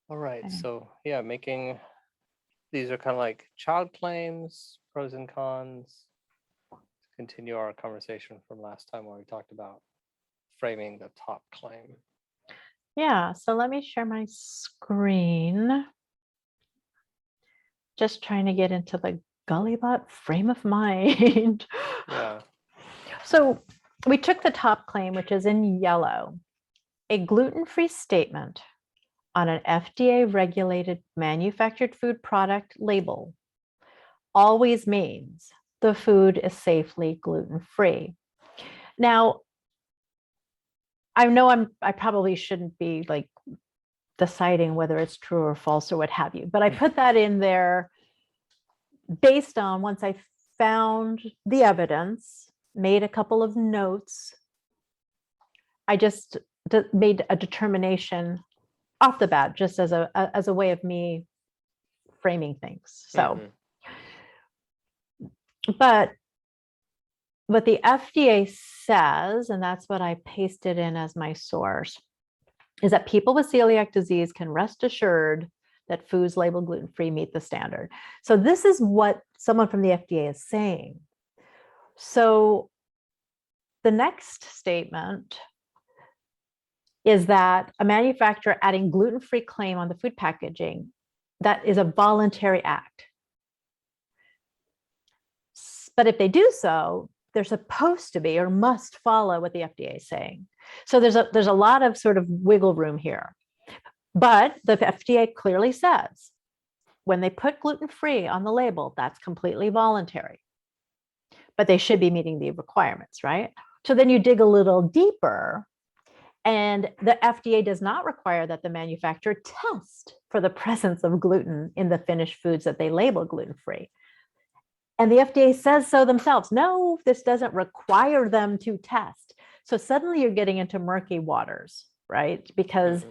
All right. Okay. So yeah, these are kind of like child claims, pros and cons. To continue our conversation from last time where we talked about framing the top claim. Yeah, so let me share my screen. Just trying to get into the Gulli Bot frame of mind. Yeah. So we took the top claim, which is in yellow, a gluten-free statement on an FDA-regulated manufactured food product label always means the food is safely gluten-free. Now, I know I probably shouldn't be like deciding whether it's true or false or what have you, but I put that in there based on once I found the evidence, made a couple of notes. I just made a determination off the bat, just as a way of me framing things. So, Mm-hmm. but what the FDA says, and that's what I pasted in as my source, is that people with celiac disease can rest assured that foods labeled gluten-free meet the standard. So this is what someone from the FDA is saying. So the next statement is that a manufacturer adding gluten-free claim on the food packaging, that is a voluntary act. But if they do so, they're supposed to be or must follow what the FDA is saying. So there's a lot of sort of wiggle room here. But the FDA clearly says when they put gluten-free on the label, that's completely voluntary. But they should be meeting the requirements, right? So then you dig a little deeper, and the FDA does not require that the manufacturer test for the presence of gluten in the finished foods that they label gluten-free. And the FDA says so themselves. No, this doesn't require them to test. So suddenly you're getting into murky waters, right? Because Mm-hmm.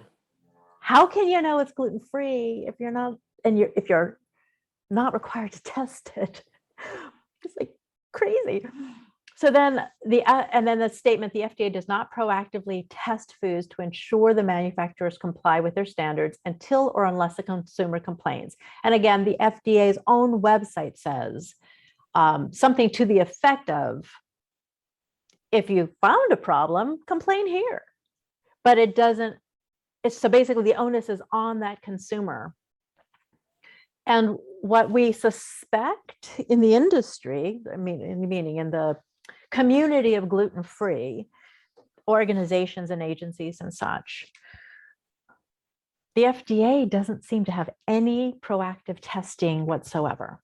how can you know it's gluten-free if you're not, and if you're not required to test it? It's like crazy. So then the statement, the FDA does not proactively test foods to ensure the manufacturers comply with their standards until or unless the consumer complains. And again, the FDA's own website says something to the effect of, if you found a problem, complain here. But it doesn't, so basically the onus is on that consumer. And what we suspect in the industry, meaning in the community of gluten-free organizations and agencies and such, the FDA doesn't seem to have any proactive testing whatsoever.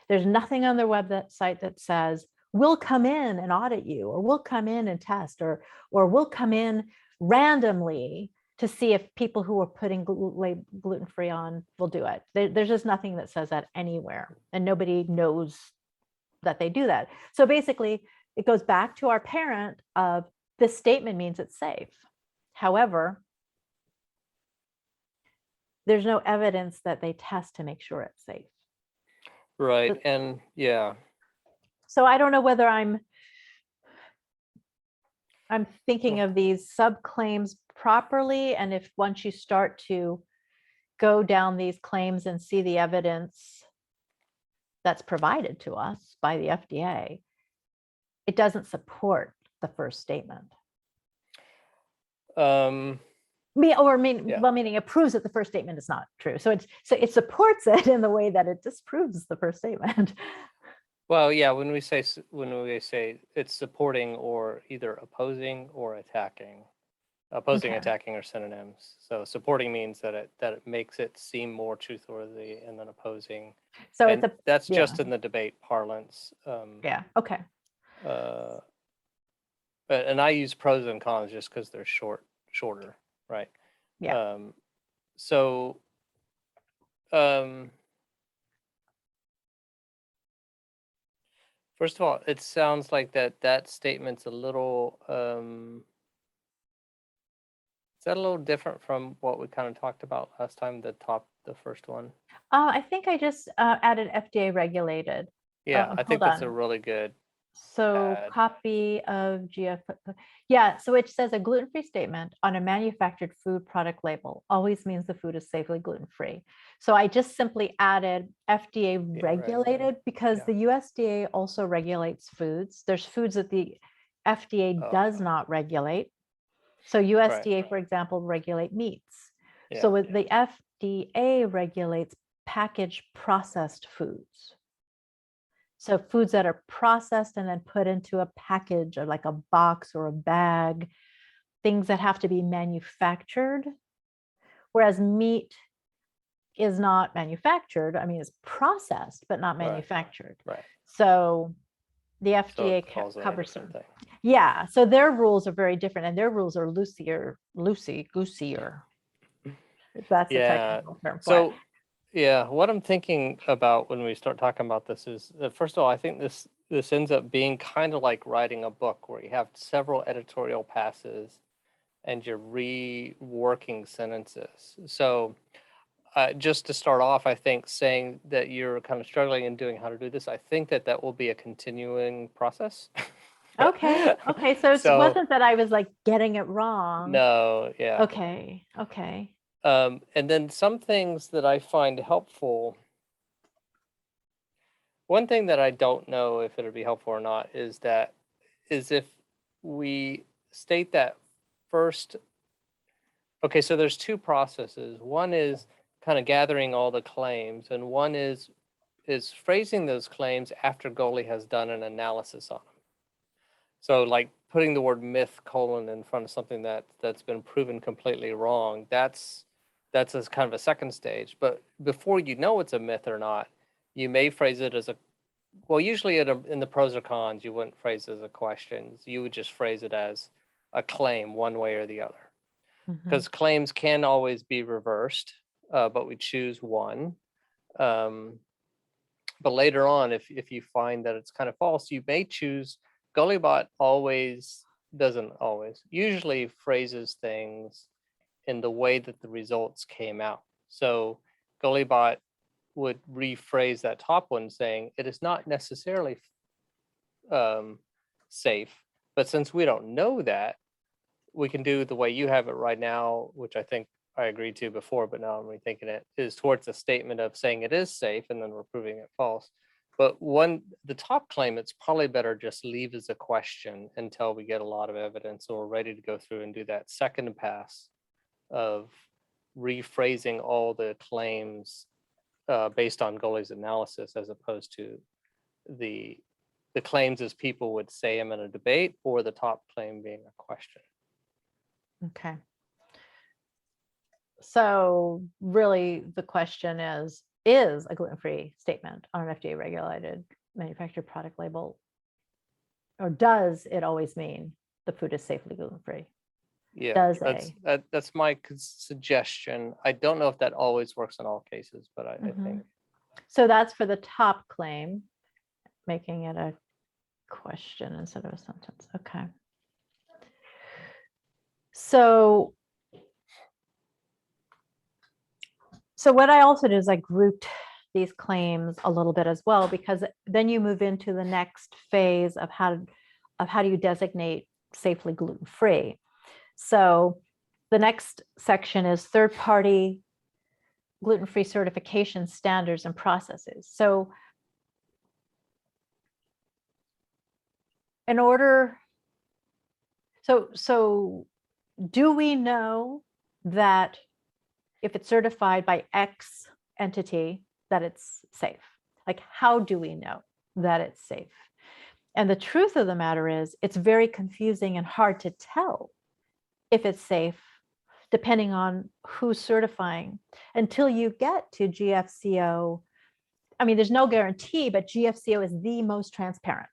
There's nothing on their website that says, we'll come in and audit you, or we'll come in and test, or we'll come in randomly to see if people who are putting gluten-free on will do it. There's just nothing that says that anywhere, and nobody knows that they do that. So basically, it goes back to our parent of, this statement means it's safe. However, there's no evidence that they test to make sure it's safe. Right. And yeah. So I don't know whether I'm thinking of these subclaims properly, and if once you start to go down these claims and see the evidence that's provided to us by the FDA, it doesn't support the first statement. Um, Meaning it proves that the first statement is not true. So it supports it in the way that it disproves the first statement. well, yeah, when we say it's supporting or either opposing or attacking. Opposing, Okay. attacking are synonyms. So supporting means that it makes it seem more truthworthy, and then opposing. So and that's yeah. just in the debate parlance. Yeah. Okay. And I use pros and cons just because they're shorter, right? Yeah. So, first of all, it sounds like that statement's a little. Is that a little different from what we kind of talked about last time? The first one. I think I just added FDA regulated. Yeah, I think Hold that's a on. really good. So add? copy of GF, yeah, so it says a gluten-free statement on a manufactured food product label always means the food is safely gluten-free. So I just simply added FDA Yeah, regulated because yeah. the USDA also regulates foods. There's foods that the FDA Oh, does not regulate. So USDA, for example, regulate meats. So yeah. with the FDA regulates packaged processed foods. So foods that are processed and then put into a package or like a box or a bag, things that have to be manufactured. Whereas meat is not manufactured. I mean, it's processed, but not Right, manufactured. right. So the So it FDA calls it a covers different them. thing. Yeah. So their rules are very different and their rules are loosier. If that's the Yeah. technical term for it. So, yeah, what I'm thinking about when we start talking about this is that first of all, I think this ends up being kind of like writing a book where you have several editorial passes and you're reworking sentences. So, just to start off, I think saying that you're kind of struggling and doing how to do this, I think that will be a continuing process. Okay. Okay. So it So, wasn't that I was like getting it wrong. no, yeah. Okay. Okay. And then some things that I find helpful. One thing that I don't know if it'll be helpful or not is if we state that first. Okay, so there's two processes. One is kind of gathering all the claims, and one is phrasing those claims after Gulli has done an analysis on them. So like putting the word myth colon in front of something that's been proven completely wrong, that's as kind of a second stage. But before you know it's a myth or not, you may phrase it as a, well, usually in the pros or cons, you wouldn't phrase it as a question. You would just phrase it as a claim one way or the other. Because claims can always be reversed, but we choose one. But later on, if you find that it's kind of false, you may choose. Gulli Bot always doesn't always, usually phrases things in the way that the results came out. So Gulli Bot would rephrase that top one saying it is not necessarily safe, but since we don't know that, we can do the way you have it right now, which I think I agreed to before, but now I'm rethinking it, is towards a statement of saying it is safe and then we're proving it false. But the top claim, it's probably better just leave as a question until we get a lot of evidence or we're ready to go through and do that second pass of rephrasing all the claims based on Gulli's analysis, as opposed to the claims as people would say them in a debate, or the top claim being a question. Okay. So really the question is a gluten-free statement on an FDA regulated manufactured product label, or does it always mean the food is safely gluten-free? Yeah, Does that's my suggestion. I don't know if that always works in all cases, but I think. So that's for the top claim, making it a question instead of a sentence. Okay. So what I also did is I grouped these claims a little bit as well, because then you move into the next phase of how do you designate safely gluten-free. So the next section is third-party gluten-free certification standards and processes. So in order, so do we know that if it's certified by X entity that it's safe? Like, how do we know that it's safe? And the truth of the matter is, it's very confusing and hard to tell if it's safe, depending on who's certifying, until you get to GFCO. I mean, there's no guarantee, but GFCO is the most transparent.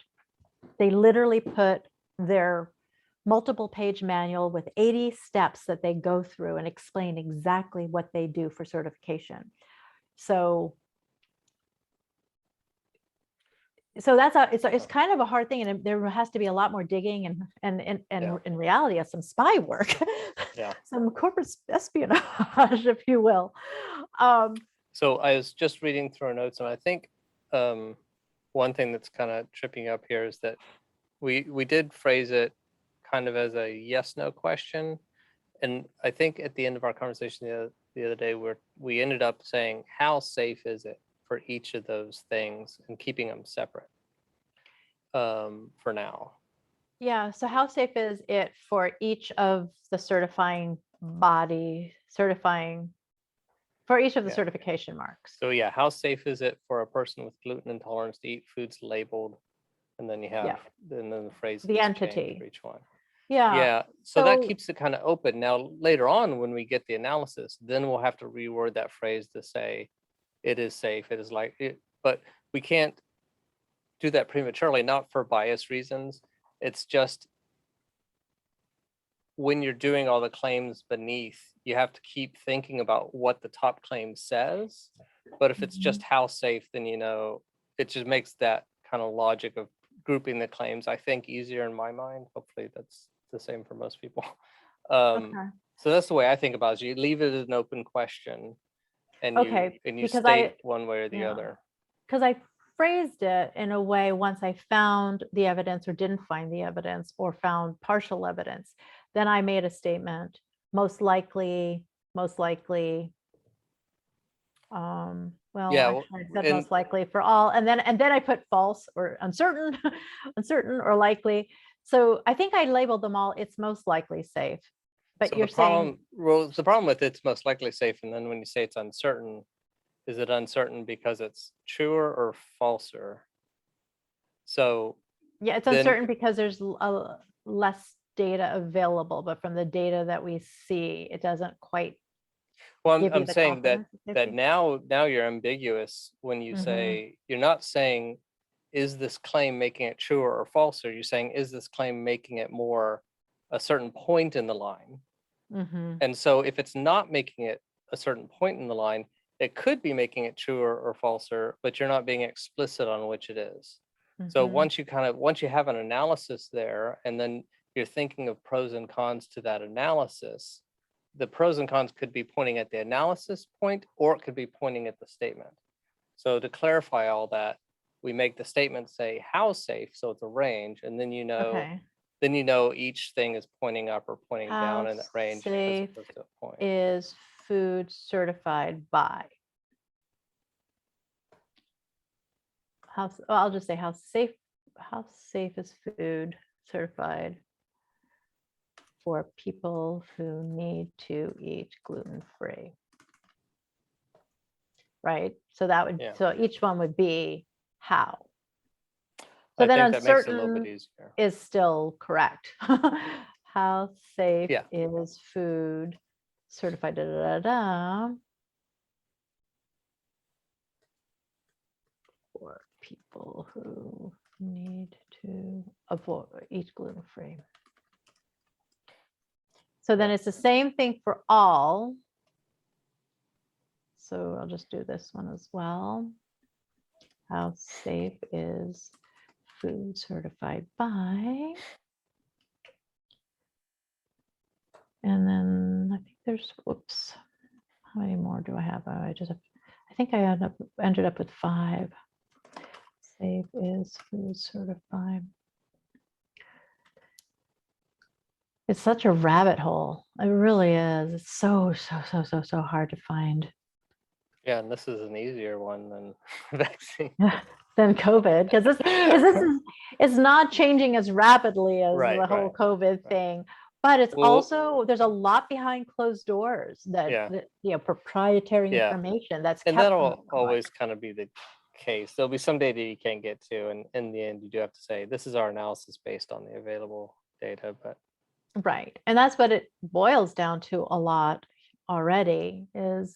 They literally put their multiple page manual with 80 steps that they go through and explain exactly what they do for certification. So it's kind of a hard thing, and there has to be a lot more digging and in reality, some spy work, some corporate espionage, if you will. So I was just reading through our notes, and I think one thing that's kind of tripping up here is that we did phrase it kind of as a yes no question, and I think at the end of our conversation the other day we ended up saying how safe is it for each of those things and keeping them separate for now. Yeah, so how safe is it for each of the certifying body, for each of the Yeah. certification marks? So yeah, how safe is it for a person with gluten intolerance to eat foods labeled? And then you have, and then the phrase The is entity. changed for each one. Yeah. Yeah, so that keeps it kind of open. Now, later on, when we get the analysis, then we'll have to reword that phrase to say it is safe, it is like it, but we can't do that prematurely, not for bias reasons. It's just when you're doing all the claims beneath, you have to keep thinking about what the top claim says. But if it's just how safe, then it just makes that kind of logic of grouping the claims, I think, easier in my mind. Hopefully that's the same for most people. So that's the way I think about it. You leave it as an open question and you state one way or the other. Because I phrased it in a way, once I found the evidence or didn't find the evidence or found partial evidence, then I made a statement, most likely, actually I said most likely for all, and then I put false or uncertain, uncertain or likely. So I think I labeled them all, it's most likely safe. But you're saying, well, the problem with it's most likely safe, and then when you say it's uncertain, is it uncertain because it's truer or falser? So yeah, it's uncertain because there's less data available, but from the data that we see, it doesn't quite. Well, I'm saying that now you're ambiguous when you say, you're not saying, is this claim making it truer or falser? You're saying, is this claim making it more a certain point in the line? And so if it's not making it a certain point in the line, it could be making it truer or falser, but you're not being explicit on which it is. So once you have an analysis there, and then you're thinking of pros and cons to that analysis, the pros and cons could be pointing at the analysis point, or it could be pointing at the statement. So to clarify all that, we make the statement say how safe, so it's a range, and then each thing is pointing up or pointing down in that range. Safe is food certified by. I'll just say how safe is food certified for people who need to eat gluten-free. Right? So that would, so each one would be how. So then uncertain is still correct. How safe is food certified for people who need to eat gluten-free? So then it's the same thing for all. So I'll just do this one as well. How safe is food certified by? And then I think there's, whoops, how many more do I have? I think I ended up with 5. Safe is food certified. It's such a rabbit hole. It really is. It's so hard to find. Yeah, and this is an easier one than vaccine. Than COVID, because this is, it's not changing as rapidly as the whole COVID thing. But it's also, there's a lot behind closed doors that proprietary information that's kept. And that'll always kind of be the case. There'll be some data you can't get to, and in the end, you do have to say, this is our analysis based on the available data. But right, and that's what it boils down to a lot already, is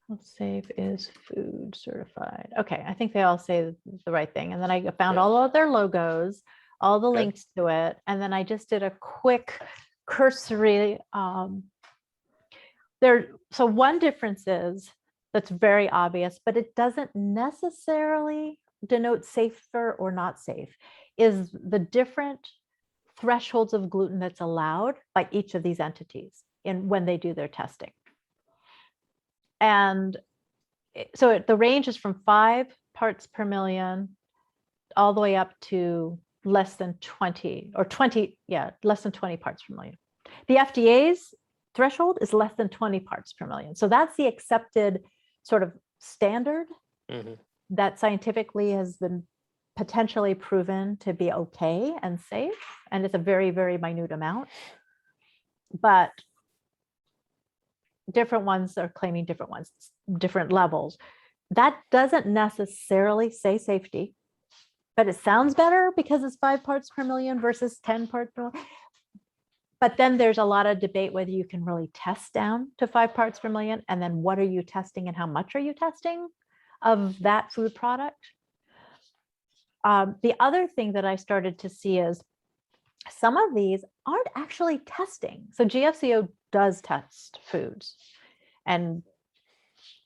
how safe is food certified? Okay, I think they all say the right thing. And then I found all of their logos, all the links to it, and then I just did a quick cursory. So one difference is that's very obvious, but it doesn't necessarily denote safer or not safe, is the different thresholds of gluten that's allowed by each of these entities when they do their testing. And so the range is from 5 parts per million, all the way up to less than 20 or 20, less than 20 parts per million. The FDA's threshold is less than 20 parts per million. So that's the accepted sort of standard that scientifically has been potentially proven to be okay and safe. And it's a very, very minute amount. But different ones are claiming different ones, different levels. That doesn't necessarily say safety, but it sounds better because it's 5 parts per million versus 10 parts per million. But then there's a lot of debate whether you can really test down to 5 parts per million. And then what are you testing and how much are you testing of that food product? The other thing that I started to see is some of these aren't actually testing. So GFCO does test foods.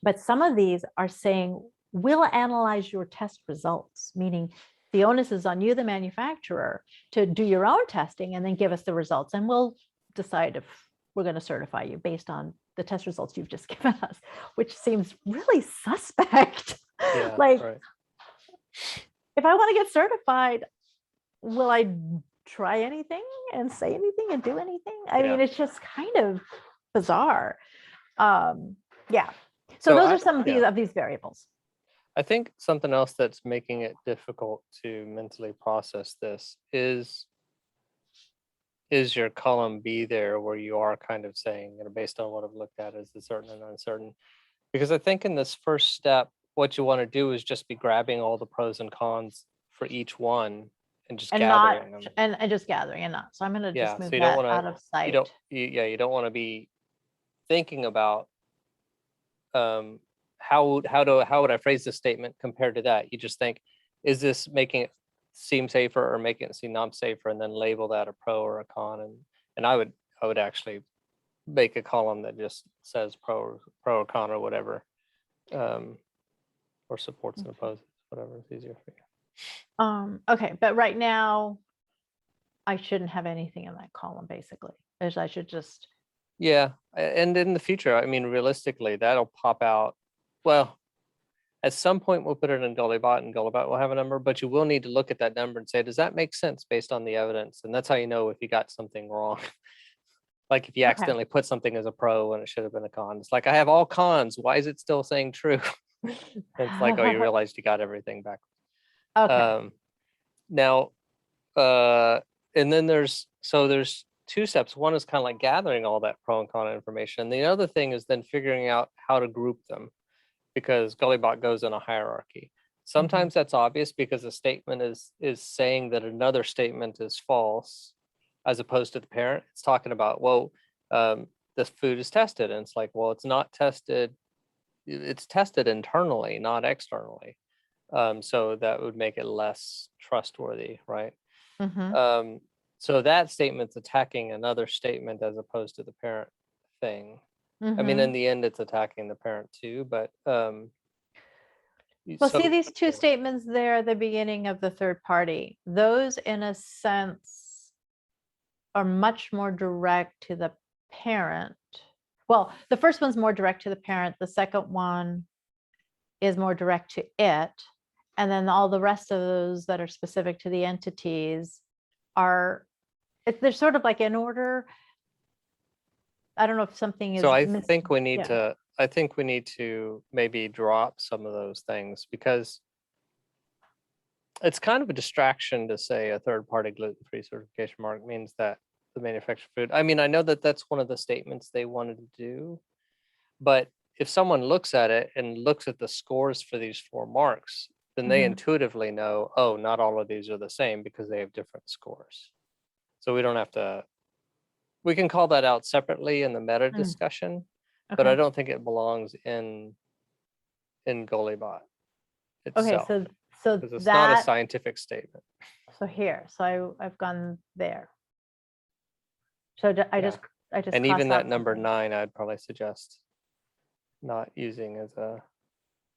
But some of these are saying, we'll analyze your test results, meaning the onus is on you, the manufacturer, to do your own testing and then give us the results. And we'll decide if we're going to certify you based on the test results you've just given us, which seems really suspect. Yeah, like, right. if I want to get certified, will I try anything and say anything and do anything? I mean, it's just kind of bizarre. Yeah. So those are some of these variables. I think something else that's making it difficult to mentally process this is your column B there, where you are kind of saying, based on what I've looked at, is the certain and uncertain. Because I think in this first step, what you want to do is just be grabbing all the pros and cons for each one and just gathering them. And just gathering and not. So I'm going to just move so you that don't wanna, out of sight. You don't want to be thinking about how would I phrase this statement compared to that? You just think, is this making it seem safer or making it seem not safer, and then label that a pro or a con. And I would actually make a column that just says pro or con or whatever, or supports and opposes, whatever is easier for you. Okay, but right now I shouldn't have anything in that column, basically. As I should just and in the future, I mean, realistically, that'll pop out. Well, at some point we'll put it in Gulli Bot, and Gulli Bot will have a number, but you will need to look at that number and say, does that make sense based on the evidence? And that's how you know if you got something wrong. Like if you accidentally put something as a pro when it should have been a con. It's like, I have all cons. Why is it still saying true? It's like, oh, you realized you got everything back. Okay. Now, and then there's 2 steps. One is kind of like gathering all that pro and con information. And the other thing is then figuring out how to group them, because Gulli Bot goes in a hierarchy. Sometimes that's obvious because a statement is saying that another statement is false, as opposed to the parent. It's talking about, well, this food is tested. And it's like, well, it's not tested. It's tested internally, not externally. So that would make it less trustworthy, right? So that statement's attacking another statement as opposed to the parent thing. I mean, in the end, it's attacking the parent too, but well, see these 2 statements there at the beginning of the third party. Those, in a sense, are much more direct to the parent. Well, the first one's more direct to the parent. The second one is more direct to it. And then all the rest of those that are specific to the entities they're sort of like in order. I don't know if something is. So I think we need to maybe drop some of those things, because it's kind of a distraction to say a third-party gluten-free certification mark means that the manufactured food. I mean, I know that that's one of the statements they wanted to do, but if someone looks at it and looks at the scores for these 4 marks, then they intuitively know, oh, not all of these are the same because they have different scores. So we don't have to. We can call that out separately in the meta discussion, but I don't think it belongs in Gulli Bot itself. Okay, so because it's not a scientific statement. So here, so I've gone there. So I just and even that number 9, I'd probably suggest not using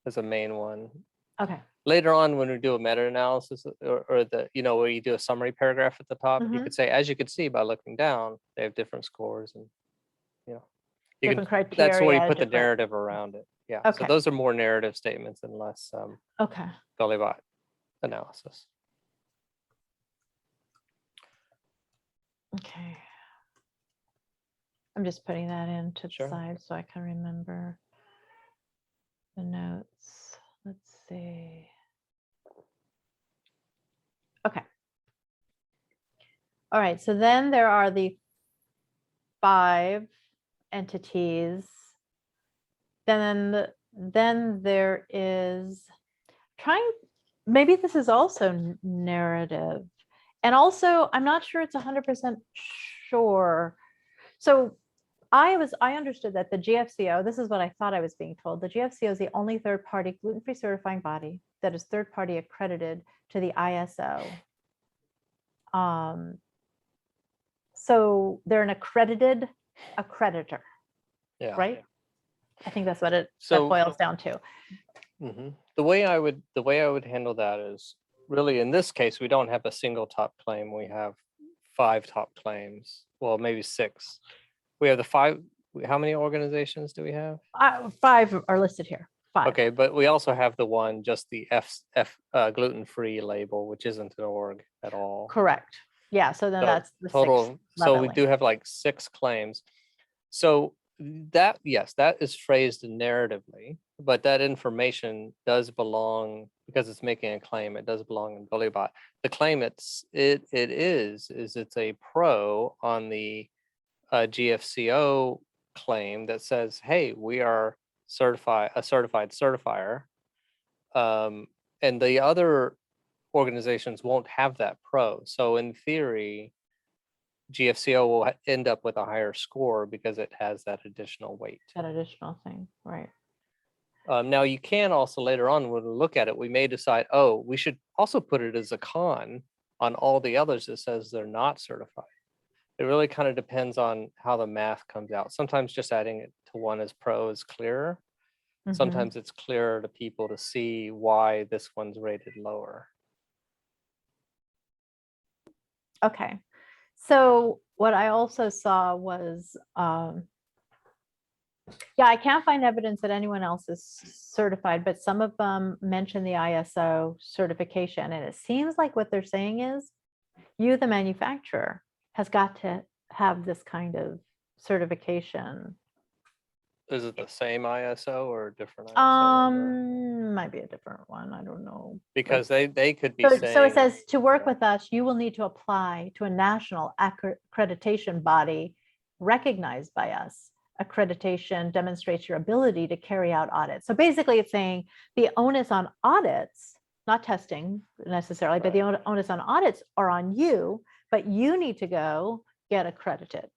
as a main one. Okay. Later on, when we do a meta-analysis, or the, where you do a summary paragraph at the top, you could say, as you could see by looking down, they have different scores, and You different could, that's where you criteria, put the different. narrative around it. Yeah. So Okay. those are more narrative statements and less Okay. Gulli Bot analysis. Okay. I'm just putting that into the Sure. side so I can remember the notes. Let's see. Okay. All right. So then there are the 5 entities. Then there is maybe this is also narrative. And also, I'm not sure it's 100% sure. So I understood that the GFCO, this is what I thought I was being told. The GFCO is the only third-party gluten-free certifying body that is third-party accredited to the ISO. So they're an accredited accreditor, Yeah. right? I think that's what that So boils down to. the way I would handle that is really in this case, we don't have a single top claim. We have 5 top claims. Well, maybe 6. We have the 5. How many organizations do we have? 5 are listed here. 5. Okay, but we also have the one, just the gluten-free label, which isn't an org at all. Correct. Yeah. So then So that's the total. 6th So we leveling. do have like 6 claims. So that, yes, that is phrased narratively, but that information does belong, because it's making a claim, it does belong in Gulli Bot. The claim it's a pro on the GFCO claim that says, hey, we are certified certifier, and the other organizations won't have that pro. So in theory, GFCO will end up with a higher score because it has that additional weight. That additional thing, right? Now you can also later on, when we look at it, we may decide, oh, we should also put it as a con on all the others that says they're not certified. It really kind of depends on how the math comes out. Sometimes just adding it to one as pro is clearer. Mhm. Sometimes it's clearer to people to see why this one's rated lower. Okay. So what I also saw was, yeah, I can't find evidence that anyone else is certified, but some of them mention the ISO certification. And it seems like what they're saying is you, the manufacturer, has got to have this kind of certification. Is it the same ISO or a different ISO number? Might be a different one. I don't know. Because they could be So saying. it says to work yeah. with us, you will need to apply to a national accreditation body recognized by us. Accreditation demonstrates your ability to carry out audits. So basically it's saying the onus on audits, not testing necessarily, but the onus on audits are on you, but you need to go get accredited.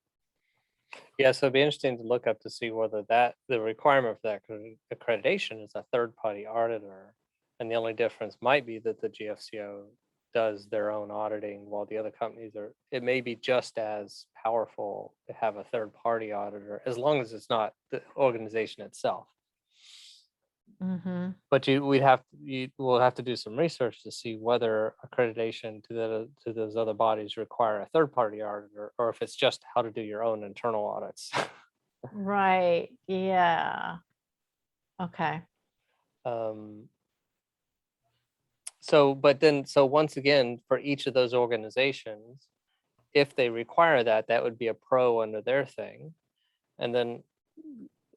Yeah, so it'd be interesting to look up to see whether the requirement for that accreditation is a third-party auditor, and the only difference might be that the GFCO does their own auditing while the other companies are. It may be just as powerful to have a third-party auditor, as long as it's not the organization itself. Mm-hmm. But we'll have to do some research to see whether accreditation to those other bodies require a third-party auditor, or if it's just how to do your own internal audits. Right. Yeah. Okay. So once again, for each of those organizations, if they require that, that would be a pro under their thing. And then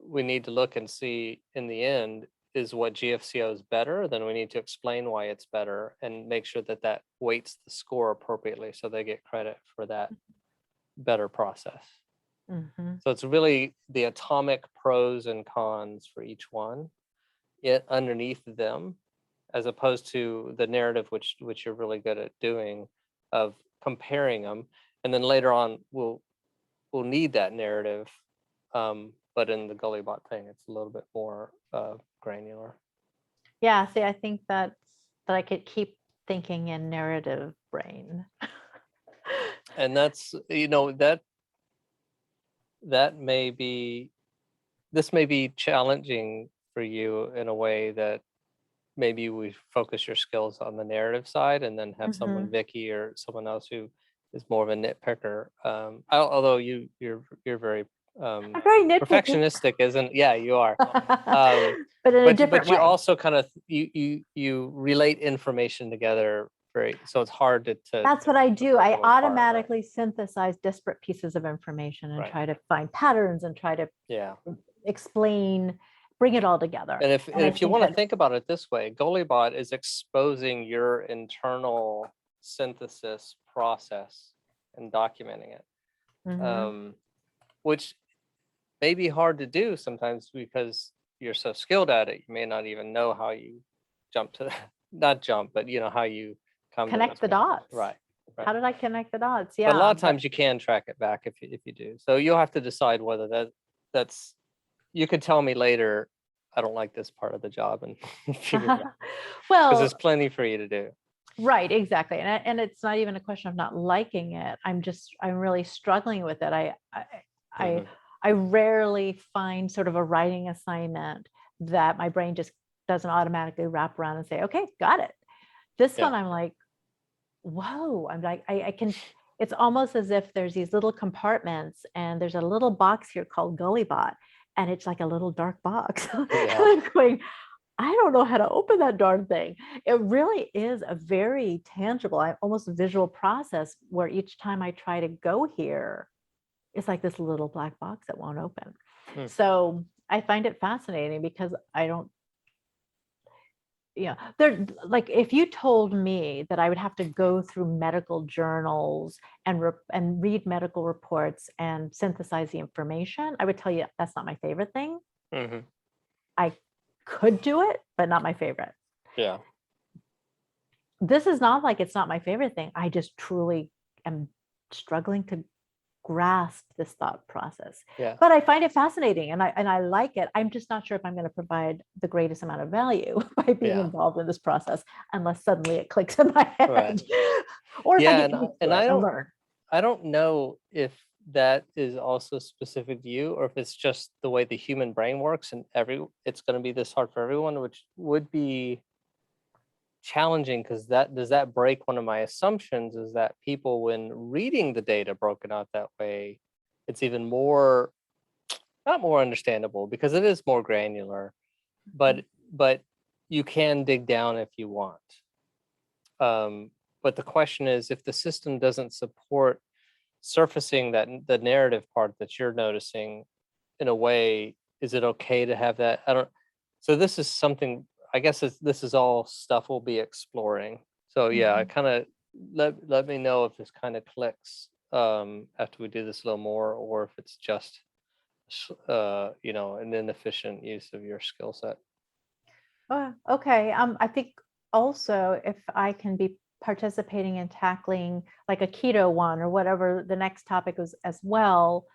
we need to look and see in the end, is what GFCO is better, then we need to explain why it's better and make sure that that weights the score appropriately so they get credit for that better process. Mm-hmm. So it's really the atomic pros and cons for each one, it underneath them, as opposed to the narrative, which you're really good at doing, of comparing them. And then later on, we'll need that narrative. But in the Gulli Bot thing, it's a little bit more granular. Yeah, see, I think that I could keep thinking in narrative brain. And that's, that may be, this may be challenging for you in a way that maybe we focus your skills on the narrative side and then have someone, Vicky or someone else who is more of a nitpicker. Although you're very I'm very nitpicky. Perfectionistic isn't, yeah, you are. But in a But different you way. also kind of you relate information together very, so it's hard to That's what I do. break I them apart, right? automatically synthesize disparate pieces of information and Right. try to find patterns and try to Yeah. explain, bring it all together. And if I you want to that's- think about it this way, Gulli Bot is exposing your internal synthesis process and documenting it, Mhm. which may be hard to do sometimes because you're so skilled at it. You may not even know how you jump to not jump, but you know how you come to Connect the those conclusions. dots. Right. How did I connect the dots? Yeah. But a lot of times you can track it back if you do. So you'll have to decide whether that's, you could tell me later, I don't like this part of the job, and figure it out. Because Well, there's plenty for you to do. right, exactly. And it's not even a question of not liking it. I'm really struggling with it. Mhm. I rarely find sort of a writing assignment that my brain just doesn't automatically wrap around and say, okay, got it. This Yeah. one, I'm like, whoa, I'm like, I can, it's almost as if there's these little compartments and there's a little box here called Gulli Bot, and it's like a little dark box. And Yeah. I'm going, I don't know how to open that darn thing. It really is a very tangible, almost visual process where each time I try to go here, it's like this little black box that won't open. Hmm. So I find it fascinating because I don't, there, like if you told me that I would have to go through medical journals and read medical reports and synthesize the information, I would tell you that's not my favorite thing. Mhm. I could do it, but not my favorite. Yeah. This is not like it's not my favorite thing. I just truly am struggling to grasp this thought process. Yeah. But I find it fascinating and I like it. I'm just not sure if I'm going to provide the greatest amount of value by being Yeah. involved in this process unless suddenly it clicks in my head. Right. Or if Yeah, I get and used and to it I and don't learn. I don't know if that is also specific to you, or if it's just the way the human brain works, and it's going to be this hard for everyone, which would be challenging, because that break one of my assumptions, is that people, when reading the data broken out that way, it's even more, not more understandable because it is more granular, but you can dig down if you want. But the question is, if the system doesn't support surfacing the narrative part that you're noticing in a way, is it okay to have that? I don't. So this is something, I guess this is all stuff we'll be exploring. So yeah, I Mhm. kind of let me know if this kind of clicks after we do this a little more, or if it's just an inefficient use of your skill set. Okay. I think also if I can be participating in tackling like a keto one or whatever the next topic is as well,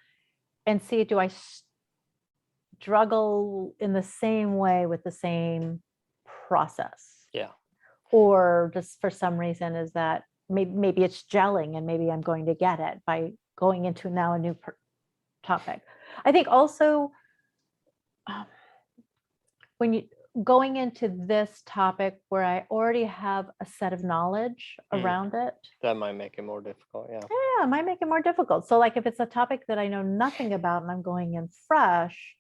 and see, do I struggle in the same way with the same process? Yeah. Or just for some reason is that maybe it's gelling and maybe I'm going to get it by going into now a new topic. I think also when you going into this topic where I already have a set of knowledge around it, That might make it more difficult. Yeah. yeah, it might make it more difficult. So like if it's a topic that I know nothing about and I'm going in fresh,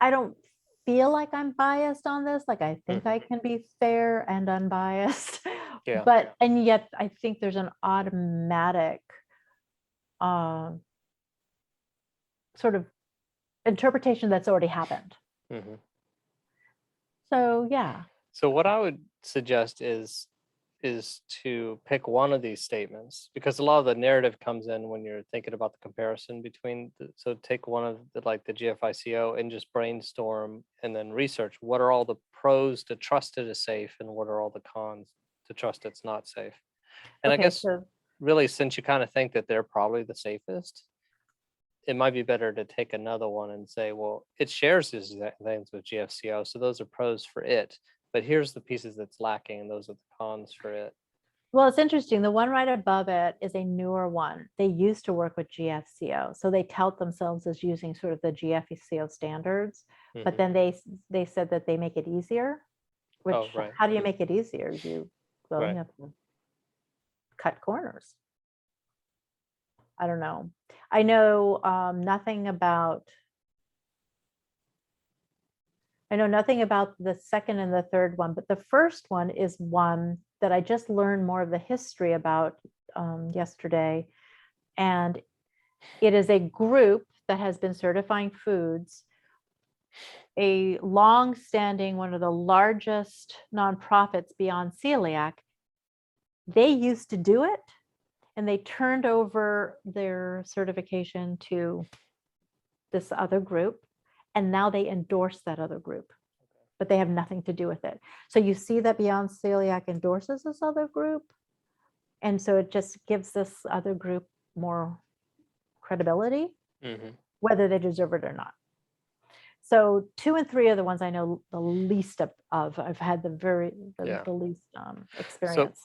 I don't feel like I'm biased on this. Like I think I can be fair and unbiased. Yeah. But and yet I think there's an automatic sort of interpretation that's already happened. Mhm. So yeah. So what I would suggest is to pick one of these statements, because a lot of the narrative comes in when you're thinking about the comparison between so take one of the GFICO and just brainstorm and then research what are all the pros to trust it is safe and what are all the cons to trust it's not safe. And I Okay, guess so really, since you kind of think that they're probably the safest, it might be better to take another one and say, well, it shares these exact things with GFCO, so those are pros for it. But here's the pieces that's lacking, and those are the cons for it. well, it's interesting. The one right above it is a newer one. They used to work with GFCO. So they tout themselves as using sort of the GFCO standards, but then they said that they make it easier. Which Oh, right. how do you make it easier? You Right. have to cut corners. I don't know. I know nothing about. I know nothing about the second and the third one, but the first one is one that I just learned more of the history about yesterday. And it is a group that has been certifying foods, a long-standing, one of the largest nonprofits beyond celiac. They used to do it, and they turned over their certification to this other group, and now they endorse that other group, but they have nothing to do with it. So you see that Beyond Celiac endorses this other group, and so it just gives this other group more credibility, whether they deserve it or not. So 2 and 3 are the ones I know the least of. I've had the least experience.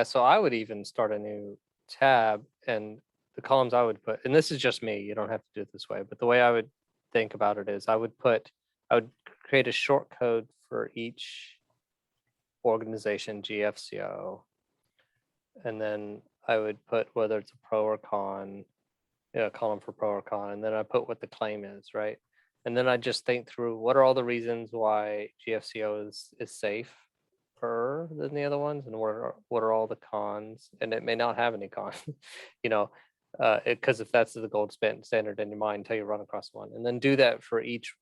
So I would even start a new tab, and the columns I would put, and this is just me, you don't have to do it this way, but the way I would think about it is I would create a short code for each organization, GFCO, and then I would put whether it's a pro or con, a column for pro or con, and then I put what the claim is, right? And then I just think through what are all the reasons why GFCO is safer than the other ones, and what are all the cons? And it may not have any cons, because if that's the gold standard in your mind until you run across one, and then do that for each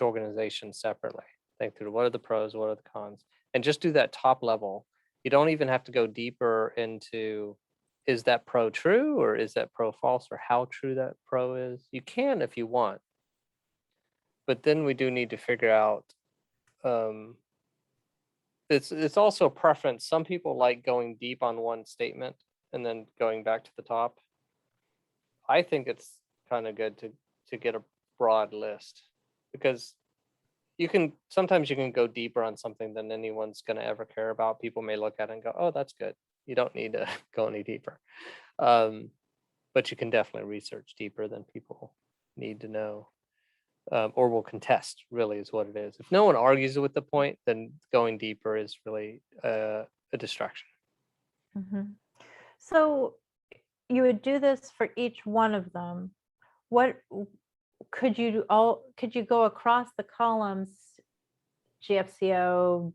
organization separately. Think through what are the pros, what are the cons, and just do that top level. You don't even have to go deeper into is that pro true or is that pro false, or how true that pro is. You can if you want, but then we do need to figure out it's also a preference. Some people like going deep on one statement and then going back to the top. I think it's kind of good to get a broad list, because sometimes you can go deeper on something than anyone's going to ever care about. People may look at it and go, oh, that's good. You don't need to go any deeper. But you can definitely research deeper than people need to know. Or will contest, really, is what it is. If no one argues with the point, then going deeper is really a distraction. So you would do this for each one of them. What could you go across the columns, GFCO,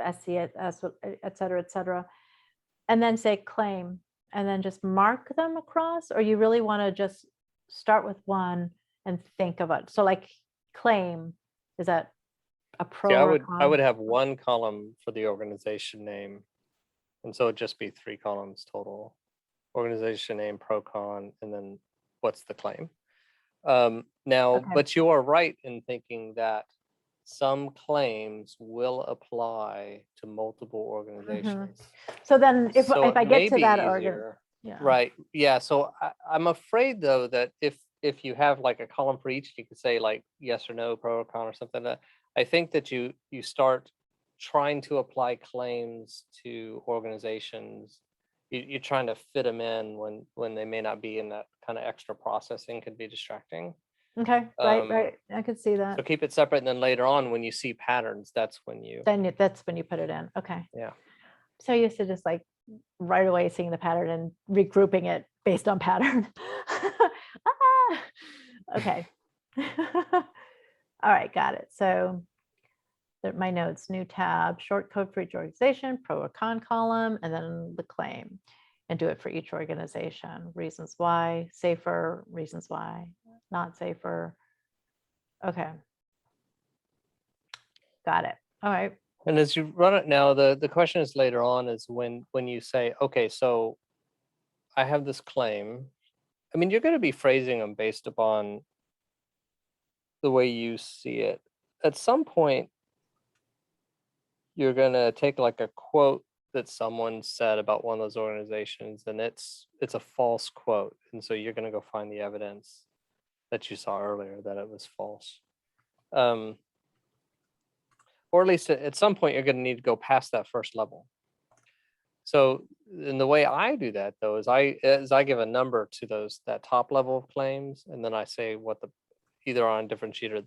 SCS, et cetera, and then say claim, and then just mark them across? Or you really want to just start with one and think of it? So like claim, is that a pro? See, I would have one column for the organization name, and so it'd just be 3 columns total: organization name, pro, con, and then what's the claim. Now, Okay. But you are right in thinking that some claims will apply to multiple organizations. So then if So I it get may to be that easier. yeah. Right. Yeah. So I'm afraid, though, that if you have like a column for each, you could say like yes or no, pro or con, or something. I think that you start trying to apply claims to organizations. You're trying to fit them in when they may not be, in that kind of extra processing could be distracting. Okay. Right. I could see that. So keep it separate, and then later on, when you see patterns, that's when you put it in. Okay. Yeah. So I used to just like right away seeing the pattern and regrouping it based on pattern. Okay. All right, got it. So my notes, new tab, short code for each organization, pro or con column, and then the claim, and do it for each organization. Reasons why, safer, reasons why, not safer. Okay. Got it. All right. And as you run it now, the question is later on is when you say, okay, so I have this claim. I mean, you're going to be phrasing them based upon the way you see it. At some point, you're going to take like a quote that someone said about one of those organizations, and it's a false quote. And so you're going to go find the evidence that you saw earlier that it was false. Or at least at some point, you're going to need to go past that first level. So, and the way I do that, though, is I give a number to that top level of claims, and then I say what either on a different sheet or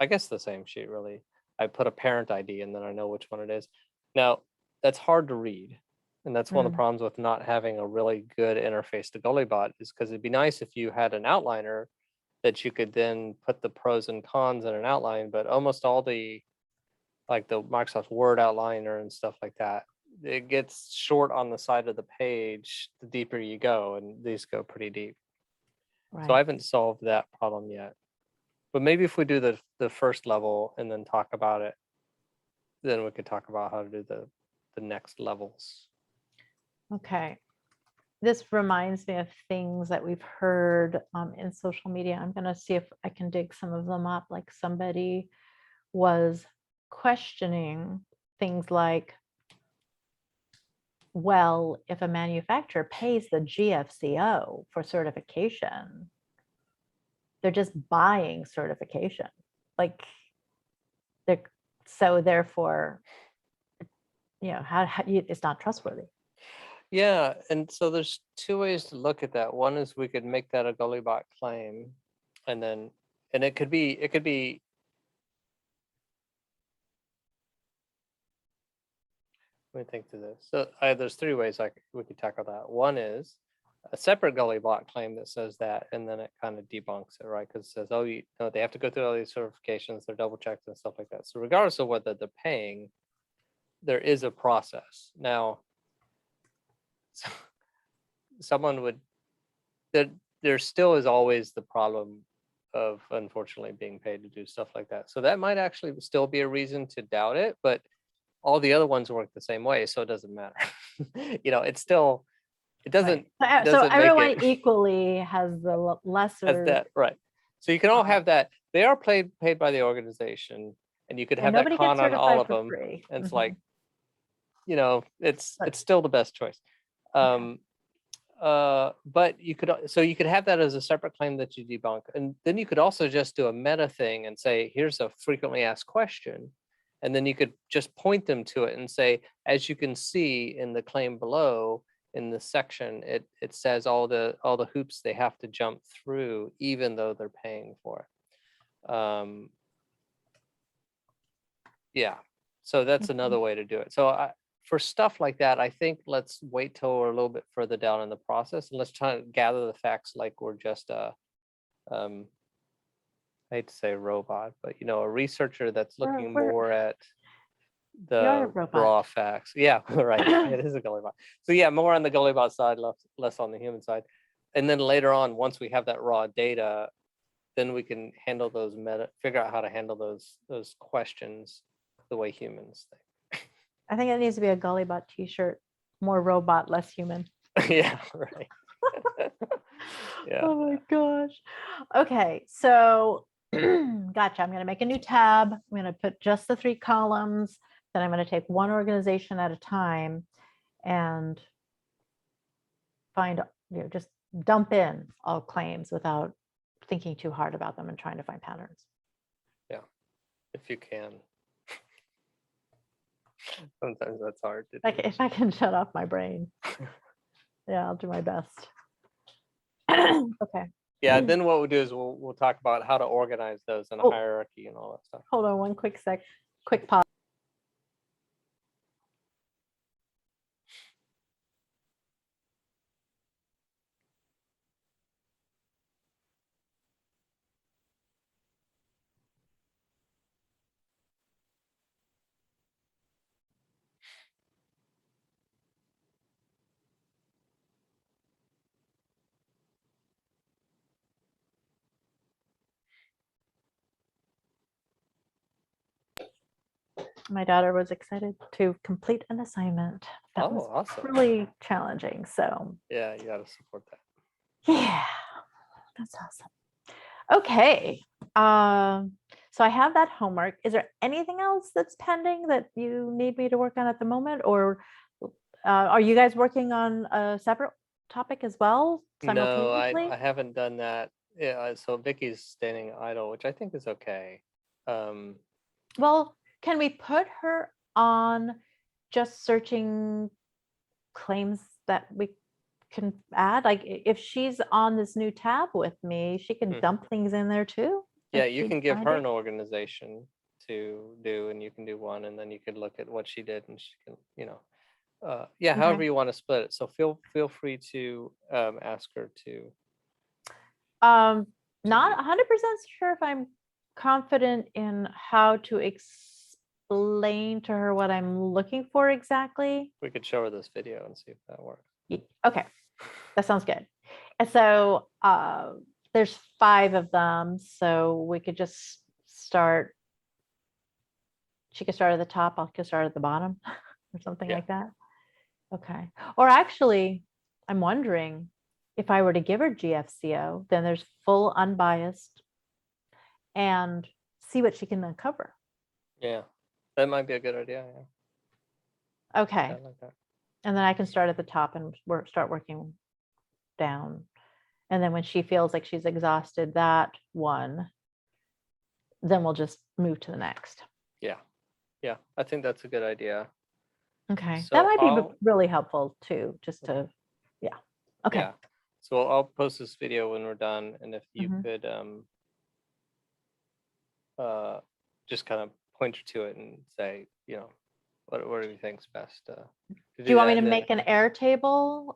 I guess the same sheet, really. I put a parent ID, and then I know which one it is. Now, that's hard to read. And that's one of the Mm. problems with not having a really good interface to Gulli Bot, is because it'd be nice if you had an outliner that you could then put the pros and cons in an outline, but almost all the, like the Microsoft Word outliner and stuff like that, it gets short on the side of the page the deeper you go, and these go pretty deep. So I Right. haven't solved that problem yet. But maybe if we do the first level and then talk about it, then we could talk about how to do the next levels. Okay. This reminds me of things that we've heard in social media. I'm going to see if I can dig some of them up. Like somebody was questioning things like, well, if a manufacturer pays the GFCO for certification, they're just buying certification. Like they're, so therefore, how it's not trustworthy. Yeah, and so there's two ways to look at that. One is we could make that a Gulli Bot claim, and it could be let me think through this. So there's three ways we could tackle that. One is a separate Gulli Bot claim that says that, and then it kind of debunks it, right? Because it says, oh, they have to go through all these certifications, they're double checked and stuff like that. So regardless of whether they're paying, there is a process. Now, someone would, there still is always the problem of unfortunately being paid to do stuff like that. So that might actually still be a reason to doubt it, but all the other ones work the same way, so it doesn't matter. It's still, it doesn't, Right. So doesn't make everyone it equally has the as lesser, that, right? So you can all have that. They are paid by the organization, and you could and have that nobody gets con on all certified of for them. free. And it's Mhm. like, it's But- still the best choice. Okay. But you could have that as a separate claim that you debunk, and then you could also just do a meta thing and say, here's a frequently asked question, and then you could just point them to it and say, as you can see in the claim below, in this section, it says all the hoops they have to jump through, even though they're paying for it. Yeah, so that's Okay. another way to do it. So for stuff like that, I think let's wait till we're a little bit further down in the process, and let's try to gather the facts like we're just I hate to say robot, but a researcher that's looking We're- more at You're a the robot. raw facts. Yeah, right. It is a Gulli Bot. So yeah, more on the Gulli Bot side, less on the human side. And then later on, once we have that raw data, then we can handle those figure out how to handle those questions the way humans I think it needs to be a Gulli Bot t-shirt. More robot, less human. think. Yeah, right. Yeah. Oh my gosh. Okay, so gotcha. I'm going to make a new tab. I'm going to put just the 3 columns. Then I'm going to take one organization at a time and find, just dump in all claims without thinking too hard about them and trying to find patterns. Yeah, if you can. Sometimes that's hard to Like do. if I can shut off my brain. Yeah, I'll do my best. Okay. Yeah, then what we'll do is we'll talk about how to organize those in a Oh. hierarchy and all that stuff. Hold on one quick pause. My daughter was excited to complete an assignment that Oh, was awesome. really challenging. So Yeah, you got to support that. yeah, that's awesome. Okay. So I have that homework. Is there anything else that's pending that you need me to work on at the moment? Or are you guys working on a separate topic as well No, simultaneously? I haven't done that. Yeah, so Vicky's standing idle, which I think is okay. Well, can we put her on just searching claims that we can add? Like if she's on this new tab with me, she can Mhm. dump things in there too. Yeah, if you she can give her decided. an organization to do, and you can do one, and then you can look at what she did, and she can, Yeah, Okay. however you want to split it. So feel free to ask her to Not do- 100% sure if I'm confident in how to explain to her what I'm looking for exactly. we could show her this video and see if that works. Okay, that sounds good. And so there's 5 of them, so we could just start. She could start at the top, I could start at the bottom or something Yeah. like that. Okay. Or actually, I'm wondering if I were to give her GFCO, then there's full unbiased and see what she can uncover. Yeah, that might be a good idea. Yeah, Okay. I like that. And then I can start at the top and start working down. And then when she feels like she's exhausted that one, then we'll just move to the next. Yeah, I think that's a good idea. Okay. So That might be I'll- really helpful too, just to, yeah. Okay. Yeah. So I'll post this video when we're done, and if you Mhm. could just kind of point her to it and say, what do you think's best to Do you want that, me to and then- make an Airtable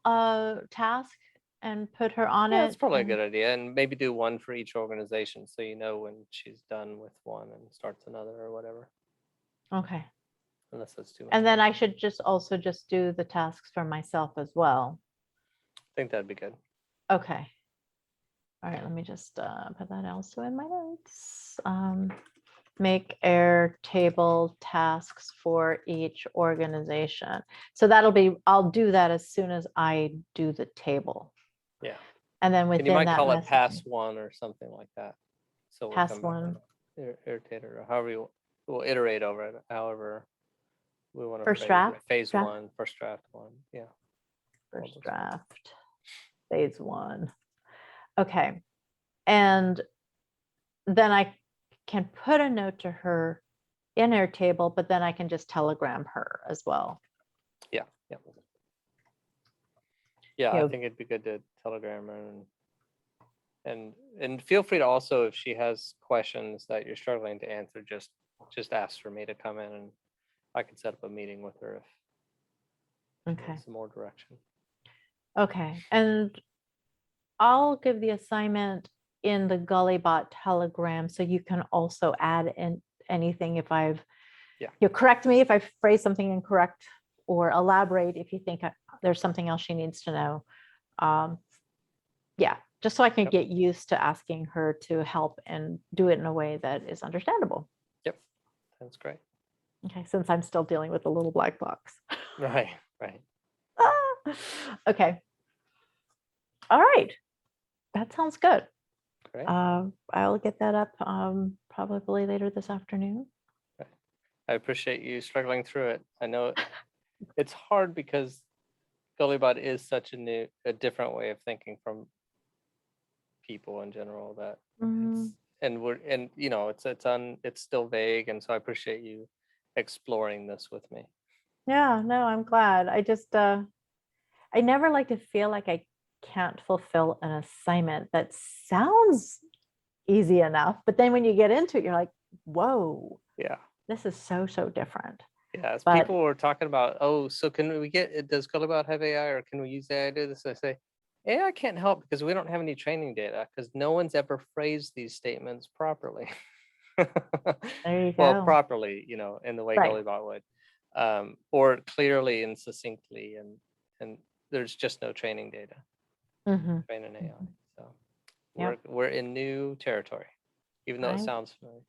task and put her on Yeah, it? that's probably a and- good idea, and maybe do one for each organization, so you know when she's done with one and starts another or whatever. Okay. Unless that's too much. And then I should just also just do the tasks for myself as well. I think that'd be good. Okay. All right, let me just put that also in my notes. Make Airtable tasks for each organization. So I'll do that as soon as I do the table. Yeah. And then And within you might that call it pass messaging- one or something like that. So we'll Pass come back one. on irritate her, or however we'll iterate over it, however we want to First phrase draft, it. Phase draft. 1, first draft 1. Yeah. First those draft, phase 1. Okay. And then I can put a note to her in Airtable, but then I can just telegram her as well. Yeah. Yeah, You I know- think it'd be good to telegram her and feel free to also, if she has questions that you're struggling to answer, just ask for me to come in and I can set up a meeting with her if she Okay. needs some more direction. Okay. And I'll give the assignment in the Gulli Bot Telegram, so you can also add in anything if you correct me if I phrase something incorrect, or elaborate if you think there's something else she needs to know. Yeah, just so I can Yep. get used to asking her to help and do it in a way that is understandable. Yep, that's great. Okay, since I'm still dealing with the little black box. Right. Okay. All right. That sounds good. Great. I'll get that up probably later this afternoon. I appreciate you struggling through it. I know it's hard because Gulli Bot is such a different way of thinking from people in general, that Mm, it's still vague, and so I appreciate you exploring this with me. yeah, no, I'm glad. I just I never like to feel like I can't fulfill an assignment that sounds easy enough, but then when you get into it, you're like, whoa, Yeah. this is so different. Yeah, as But- people were talking about, so can we does Gulli Bot have AI, or can we use AI to do this? I say, AI can't help because we don't have any training data, because no one's ever phrased these statements properly. There you Well, go. properly, in the way Right. Gulli Bot would, or clearly and succinctly, and there's just no training data, Mhm. train an AI. So Yep. we're in new territory, even though it Right. sounds familiar.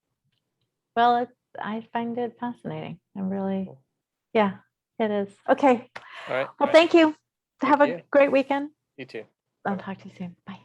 Well, I find it fascinating. I'm really, Cool. yeah, it is. Okay. All right. Well, thank you. Have Thank a you. great weekend. You too. I'll Bye-bye. talk to you soon. Bye.